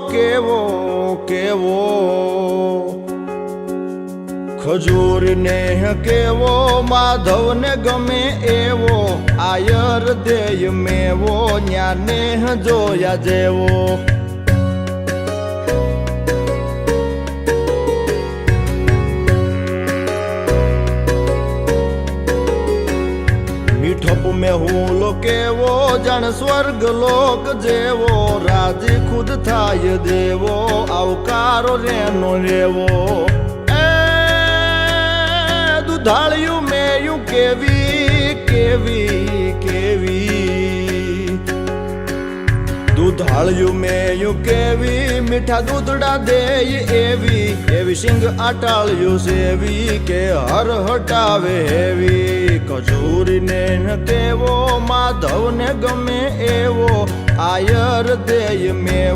કેવો કેવો ખજૂર ને કેવો માધવને ગમે એવો આયર દેય મેવો ન્યાને જોયા જેવો મીઠપ મેહુલો કેવો જાણ સ્વર્ગ લોક જેવો રાજી ખુદ થાય દેવો આવકારો રેનો રેવો દુધાળિયું મેયું કેવી કેવી કેવી દુધાળિયું મેયું કેવી મીઠા દૂધડા દેય એવી એવી સિંગ આટાળ્યું સેવી કે હર હટાવે હેવી કજૂરીને કેવો માધવને ગમે એવો આયર દેય મેવો